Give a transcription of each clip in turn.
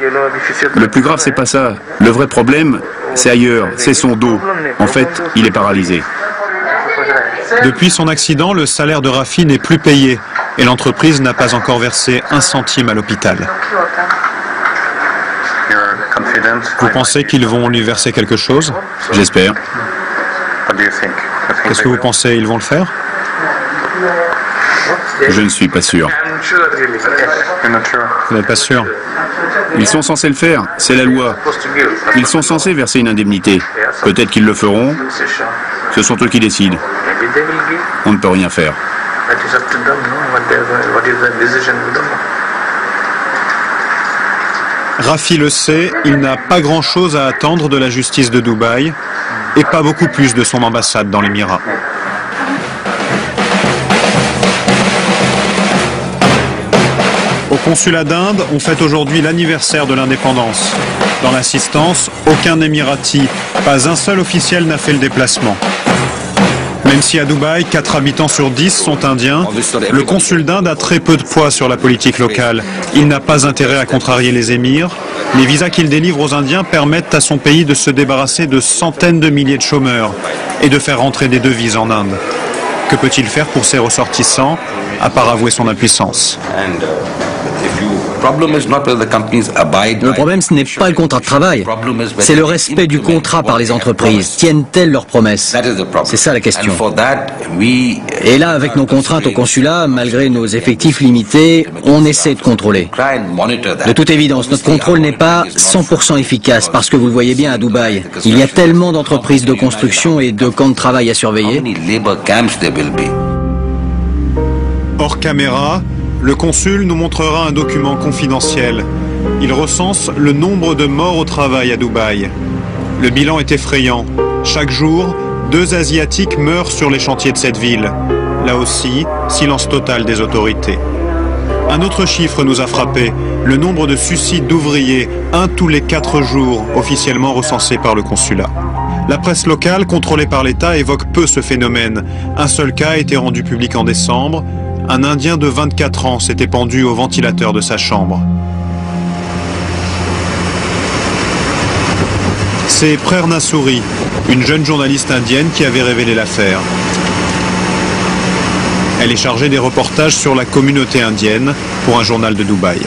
Le plus grave, c'est pas ça. Le vrai problème, c'est ailleurs, c'est son dos. En fait, il est paralysé. Depuis son accident, le salaire de Rafi n'est plus payé et l'entreprise n'a pas encore versé 1 centime à l'hôpital. Vous pensez qu'ils vont lui verser quelque chose? J'espère. Qu'est-ce que vous pensez, ils vont le faire? Je ne suis pas sûr. Vous n'êtes pas sûr? Ils sont censés le faire, c'est la loi. Ils sont censés verser une indemnité. Peut-être qu'ils le feront. Ce sont eux qui décident. On ne peut rien faire. Rafi le sait, il n'a pas grand-chose à attendre de la justice de Dubaï et pas beaucoup plus de son ambassade dans l'Émirat. Au consulat d'Inde, on fête aujourd'hui l'anniversaire de l'indépendance. Dans l'assistance, aucun Émirati, pas un seul officiel n'a fait le déplacement. Même si à Dubaï, 4 habitants sur 10 sont indiens, le consul d'Inde a très peu de poids sur la politique locale. Il n'a pas intérêt à contrarier les émirs. Les visas qu'il délivre aux Indiens permettent à son pays de se débarrasser de centaines de milliers de chômeurs et de faire rentrer des devises en Inde. Que peut-il faire pour ses ressortissants, à part avouer son impuissance? Le problème, ce n'est pas le contrat de travail, c'est le respect du contrat par les entreprises. Tiennent-elles leurs promesses? C'est ça la question. Et là, avec nos contraintes au consulat, malgré nos effectifs limités, on essaie de contrôler. De toute évidence, notre contrôle n'est pas 100% efficace, parce que vous le voyez bien à Dubaï, il y a tellement d'entreprises de construction et de camps de travail à surveiller. Hors caméra, le consul nous montrera un document confidentiel. Il recense le nombre de morts au travail à Dubaï. Le bilan est effrayant. Chaque jour, 2 Asiatiques meurent sur les chantiers de cette ville. Là aussi, silence total des autorités. Un autre chiffre nous a frappé, le nombre de suicides d'ouvriers, 1 tous les 4 jours, officiellement recensé par le consulat. La presse locale, contrôlée par l'État, évoque peu ce phénomène. Un seul cas a été rendu public en décembre. Un Indien de 24 ans s'était pendu au ventilateur de sa chambre. C'est Prerna Suri, une jeune journaliste indienne qui avait révélé l'affaire. Elle est chargée des reportages sur la communauté indienne pour un journal de Dubaï.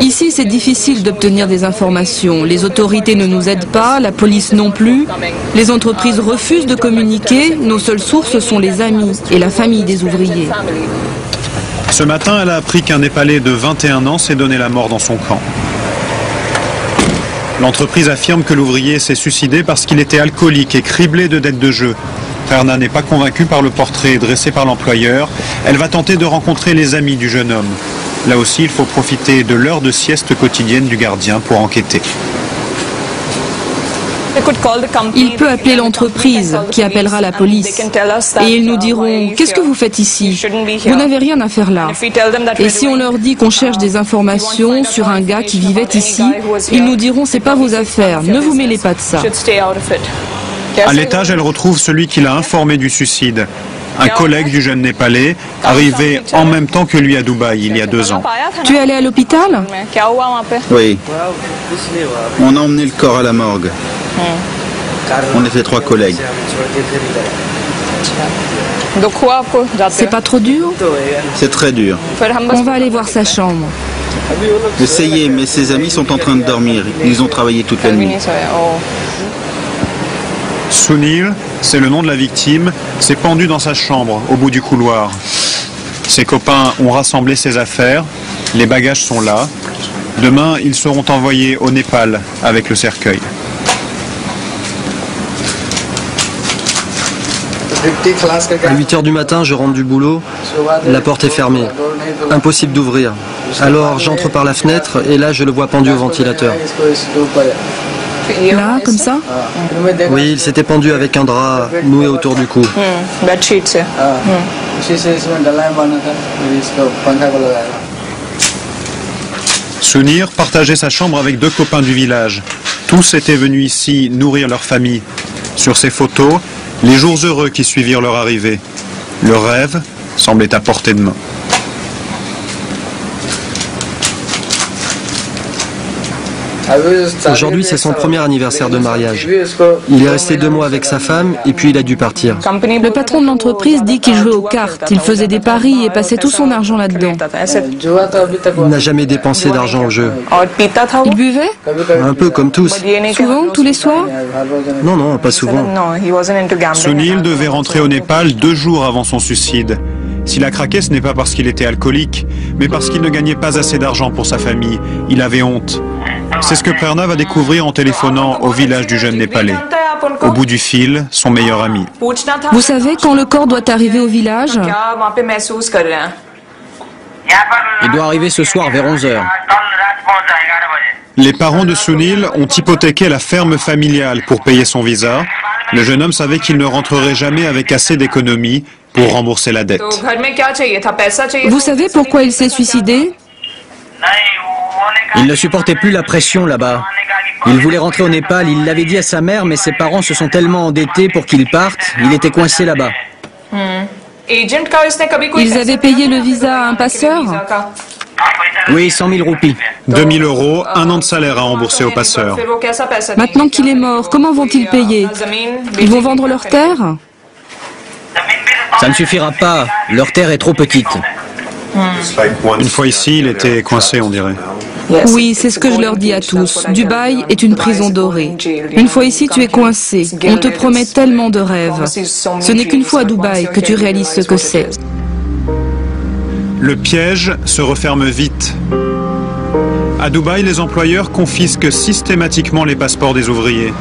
Ici, c'est difficile d'obtenir des informations. Les autorités ne nous aident pas, la police non plus. Les entreprises refusent de communiquer. Nos seules sources sont les amis et la famille des ouvriers. Ce matin, elle a appris qu'un Népalais de 21 ans s'est donné la mort dans son camp. L'entreprise affirme que l'ouvrier s'est suicidé parce qu'il était alcoolique et criblé de dettes de jeu. Prerna n'est pas convaincue par le portrait dressé par l'employeur. Elle va tenter de rencontrer les amis du jeune homme. Là aussi, il faut profiter de l'heure de sieste quotidienne du gardien pour enquêter. Il peut appeler l'entreprise qui appellera la police. Et ils nous diront « Qu'est-ce que vous faites ici? Vous n'avez rien à faire là. » Et si on leur dit qu'on cherche des informations sur un gars qui vivait ici, ils nous diront « C'est pas vos affaires, ne vous mêlez pas de ça. » À l'étage, elle retrouve celui qui l'a informé du suicide. Un collègue du jeune Népalais, arrivé en même temps que lui à Dubaï il y a 2 ans. Tu es allé à l'hôpital? Oui. On a emmené le corps à la morgue. On était 3 collègues. C'est pas trop dur? C'est très dur. On va aller voir sa chambre. Essayez, mais ses amis sont en train de dormir. Ils ont travaillé toute la nuit. Sunil, c'est le nom de la victime, s'est pendu dans sa chambre, au bout du couloir. Ses copains ont rassemblé ses affaires, les bagages sont là. Demain, ils seront envoyés au Népal avec le cercueil. À 8 h du matin, je rentre du boulot, la porte est fermée, impossible d'ouvrir. Alors j'entre par la fenêtre et là je le vois pendu au ventilateur. Là, comme ça? Oui, il s'était pendu avec un drap noué autour du cou. Sunir partageait sa chambre avec 2 copains du village. Tous étaient venus ici nourrir leur famille. Sur ces photos, les jours heureux qui suivirent leur arrivée. Le rêve semblait à portée de main. Aujourd'hui, c'est son premier anniversaire de mariage. Il est resté 2 mois avec sa femme et puis il a dû partir. Le patron de l'entreprise dit qu'il jouait aux cartes, il faisait des paris et passait tout son argent là-dedans. Il n'a jamais dépensé d'argent au jeu. Il buvait? Un peu comme tous. Souvent, tous les soirs? Non, non, pas souvent. Sunil devait rentrer au Népal 2 jours avant son suicide. S'il a craqué, ce n'est pas parce qu'il était alcoolique, mais parce qu'il ne gagnait pas assez d'argent pour sa famille. Il avait honte. C'est ce que Prerna va découvrir en téléphonant au village du jeune Népalais. Au bout du fil, son meilleur ami. Vous savez quand le corps doit arriver au village? Il doit arriver ce soir vers 11h. Les parents de Sunil ont hypothéqué la ferme familiale pour payer son visa. Le jeune homme savait qu'il ne rentrerait jamais avec assez d'économies pour rembourser la dette. Vous savez pourquoi il s'est suicidé? Il ne supportait plus la pression là-bas. Il voulait rentrer au Népal, il l'avait dit à sa mère, mais ses parents se sont tellement endettés pour qu'il parte, il était coincé là-bas. Ils avaient payé le visa à un passeur? Oui, 100 000 roupies. 2 000 €, 1 an de salaire à rembourser au passeur. Maintenant qu'il est mort, comment vont-ils payer? Ils vont vendre leur terre? Ça ne suffira pas, leur terre est trop petite. Une fois ici, il était coincé, on dirait. Oui, c'est ce que je leur dis à tous. Dubaï est une prison dorée. Une fois ici, tu es coincé. On te promet tellement de rêves. Ce n'est qu'une fois à Dubaï que tu réalises ce que c'est. Le piège se referme vite. À Dubaï, les employeurs confisquent systématiquement les passeports des ouvriers.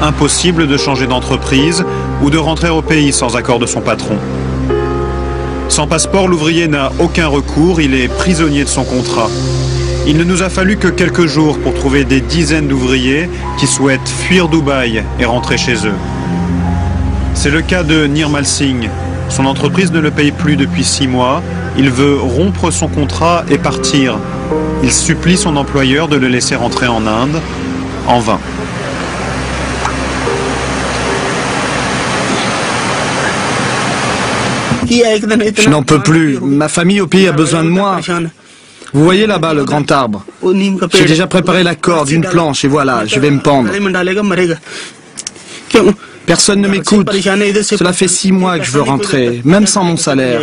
Impossible de changer d'entreprise ou de rentrer au pays sans accord de son patron. Sans passeport, l'ouvrier n'a aucun recours, il est prisonnier de son contrat. Il ne nous a fallu que quelques jours pour trouver des dizaines d'ouvriers qui souhaitent fuir Dubaï et rentrer chez eux. C'est le cas de Nirmal Singh. Son entreprise ne le paye plus depuis 6 mois. Il veut rompre son contrat et partir. Il supplie son employeur de le laisser rentrer en Inde, en vain. Je n'en peux plus. Ma famille au pays a besoin de moi. Vous voyez là-bas le grand arbre? J'ai déjà préparé la corde, une planche et voilà, je vais me pendre. Personne ne m'écoute. Cela fait 6 mois que je veux rentrer, même sans mon salaire.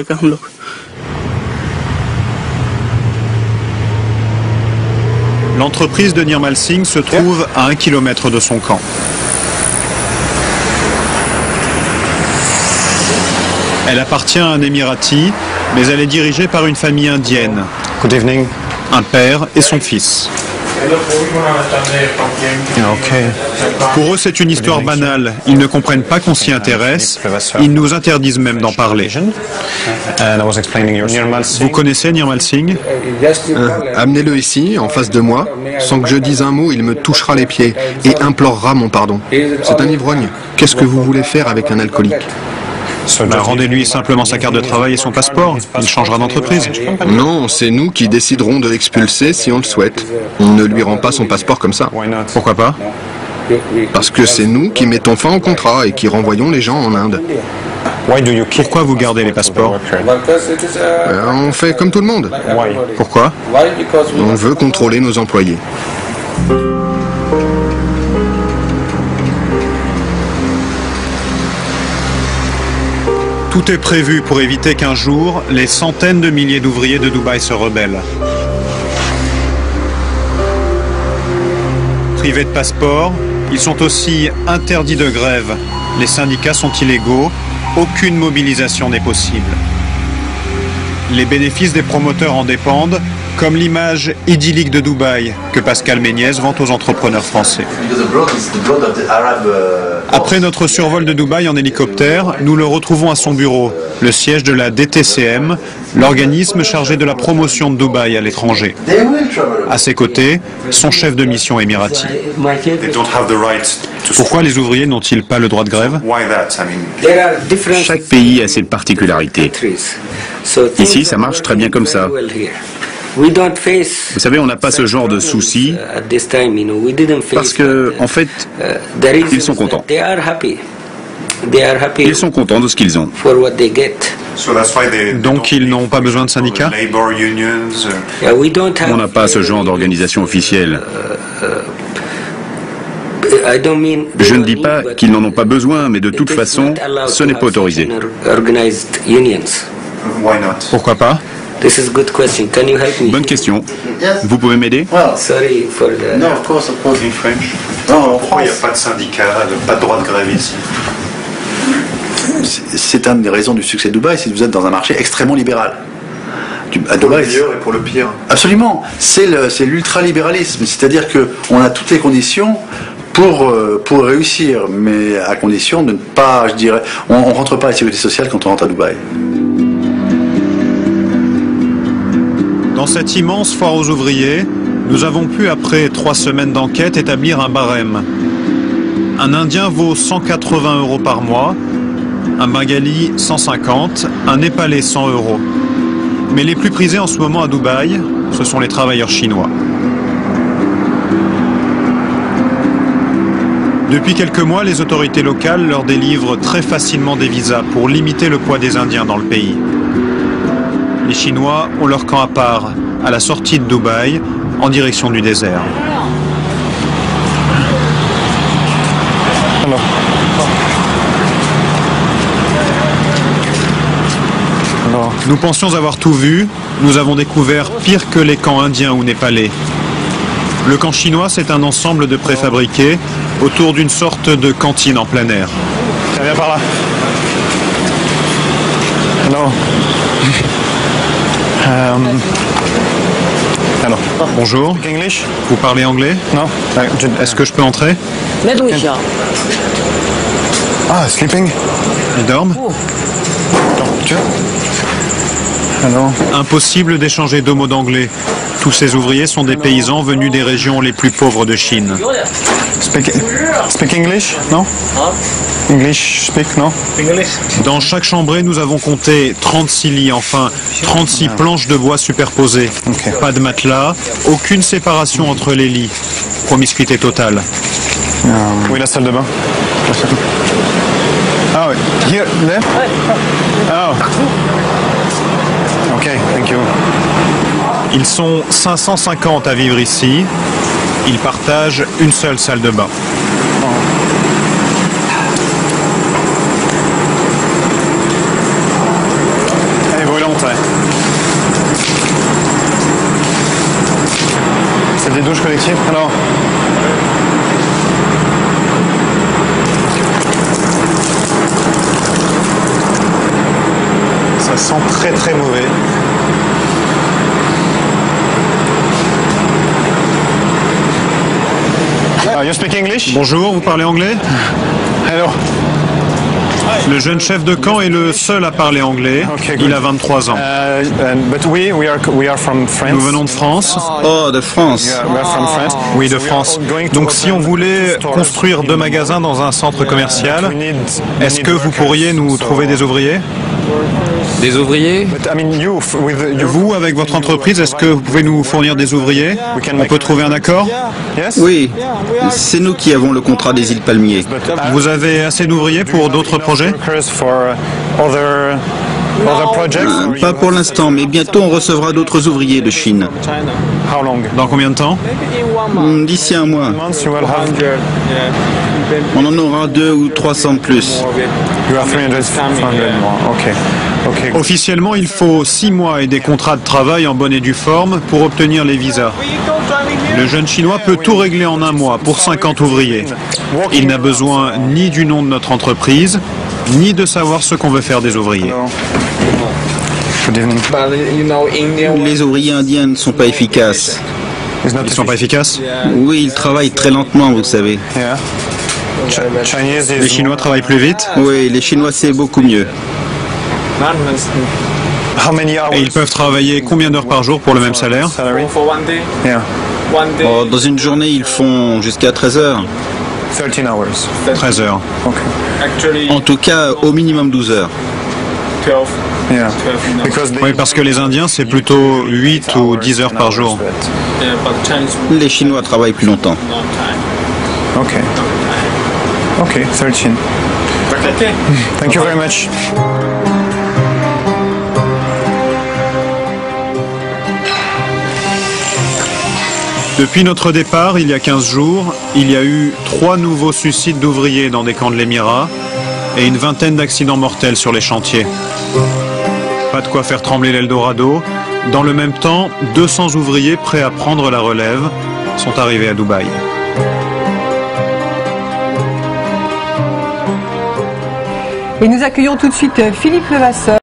L'entreprise de Nirmal Singh se trouve à 1 kilomètre de son camp. Elle appartient à un Émirati, mais elle est dirigée par une famille indienne. Good evening. Un père et son fils. Pour eux, c'est une histoire banale. Ils ne comprennent pas qu'on s'y intéresse. Ils nous interdisent même d'en parler. Vous connaissez Nirmal Singh? Amenez-le ici, en face de moi. Sans que je dise un mot, il me touchera les pieds et implorera mon pardon. C'est un ivrogne. Qu'est-ce que vous voulez faire avec un alcoolique? Rendez-lui simplement sa carte de travail et son passeport. Il changera d'entreprise. Non, c'est nous qui déciderons de l'expulser si on le souhaite. On ne lui rend pas son passeport comme ça. Pourquoi pas? Parce que c'est nous qui mettons fin au contrat et qui renvoyons les gens en Inde. Pourquoi vous gardez les passeports? On fait comme tout le monde. Pourquoi? On veut contrôler nos employés. Tout est prévu pour éviter qu'un jour, les centaines de milliers d'ouvriers de Dubaï se rebellent. Privés de passeport, ils sont aussi interdits de grève. Les syndicats sont illégaux, aucune mobilisation n'est possible. Les bénéfices des promoteurs en dépendent, comme l'image idyllique de Dubaï que Pascal Méniès vend aux entrepreneurs français. Après notre survol de Dubaï en hélicoptère, nous le retrouvons à son bureau, le siège de la DTCM, l'organisme chargé de la promotion de Dubaï à l'étranger. À ses côtés, son chef de mission émirati. Pourquoi les ouvriers n'ont-ils pas le droit de grève? Chaque pays a ses particularités. Ici, ça marche très bien comme ça. Vous savez, on n'a pas ce genre de soucis parce que, en fait, ils sont contents. Ils sont contents de ce qu'ils ont. Donc ils n'ont pas besoin de syndicats? On n'a pas ce genre d'organisation officielle. Je ne dis pas qu'ils n'en ont pas besoin, mais de toute façon, ce n'est pas autorisé. Pourquoi pas? Bonne question. Vous pouvez m'aider? Non, pourquoi il n'y a pas de syndicat, pas de droit de grève ici? C'est une des raisons du succès de Dubaï, c'est que vous êtes dans un marché extrêmement libéral. À Dubaï, pour le meilleur et pour le pire. Absolument. C'est l'ultralibéralisme, c'est-à-dire qu'on a toutes les conditions pour réussir, mais à condition de ne pas, je dirais, on ne rentre pas à la sécurité sociale quand on rentre à Dubaï. Dans cette immense foire aux ouvriers, nous avons pu, après 3 semaines d'enquête, établir un barème. Un Indien vaut 180 € par mois, un Bengali 150, un Népalais 100 €. Mais les plus prisés en ce moment à Dubaï, ce sont les travailleurs chinois. Depuis quelques mois, les autorités locales leur délivrent très facilement des visas pour limiter le poids des Indiens dans le pays. Les Chinois ont leur camp à part, à la sortie de Dubaï, en direction du désert. Nous pensions avoir tout vu, nous avons découvert pire que les camps indiens ou népalais. Le camp chinois, c'est un ensemble de préfabriqués autour d'une sorte de cantine en plein air. Tiens, viens par là. Non. Alors, bonjour. English? Vous parlez anglais? Non. Est-ce que je peux entrer? Ah, sleeping? Ils dorment? Alors. Impossible d'échanger 2 mots d'anglais. Tous ces ouvriers sont des paysans venus des régions les plus pauvres de Chine. Speak English? Non? English speak, non? Dans chaque chambrée, nous avons compté 36 lits, enfin 36 planches de bois superposées. Okay. Pas de matelas, aucune séparation entre les lits. Promiscuité totale. Oui, la salle de bain. Ah oui. Here, left? Oh. Ok, thank you. Ils sont 550 à vivre ici. Ils partagent une seule salle de bain. Elle est brûlante, ouais. C'est des douches collectives? Alors. Ça sent très très mauvais. You speak English? Bonjour, vous parlez anglais? Hello. Le jeune chef de camp est le seul à parler anglais. Okay, il a 23 ans. But we are from France. Nous venons de France. Oh, de France. We are from France. Oui, de France. Donc si on voulait construire 2 magasins dans un centre commercial, est-ce que vous pourriez nous trouver des ouvriers? Des ouvriers? Vous, avec votre entreprise, est-ce que vous pouvez nous fournir des ouvriers? On peut trouver un accord? Oui, c'est nous qui avons le contrat des îles Palmiers. Vous avez assez d'ouvriers pour d'autres projets? Pas pour l'instant, mais bientôt on recevra d'autres ouvriers de Chine. Dans combien de temps? D'ici un mois. On en aura 200 ou 300 de plus. Officiellement, il faut 6 mois et des contrats de travail en bonne et due forme pour obtenir les visas. Le jeune Chinois peut tout régler en un mois pour 50 ouvriers. Il n'a besoin ni du nom de notre entreprise, ni de savoir ce qu'on veut faire des ouvriers. Les ouvriers indiens ne sont pas efficaces. Ils ne sont pas efficaces? Oui, ils travaillent très lentement, vous savez. Les Chinois travaillent plus vite? Oui, les Chinois c'est beaucoup mieux. Et ils peuvent travailler combien d'heures par jour pour le même salaire? Oh, dans une journée, ils font jusqu'à 13 heures. 13 heures. En tout cas, au minimum 12 heures. Oui, parce que les Indiens, c'est plutôt 8 ou 10 heures par jour. Les Chinois travaillent plus longtemps. Ok, 13. Thank you very much. Depuis notre départ, il y a 15 jours, il y a eu 3 nouveaux suicides d'ouvriers dans des camps de l'Émirat et une vingtaine d'accidents mortels sur les chantiers. Pas de quoi faire trembler l'Eldorado. Dans le même temps, 200 ouvriers prêts à prendre la relève sont arrivés à Dubaï. Et nous accueillons tout de suite Philippe Levasseur.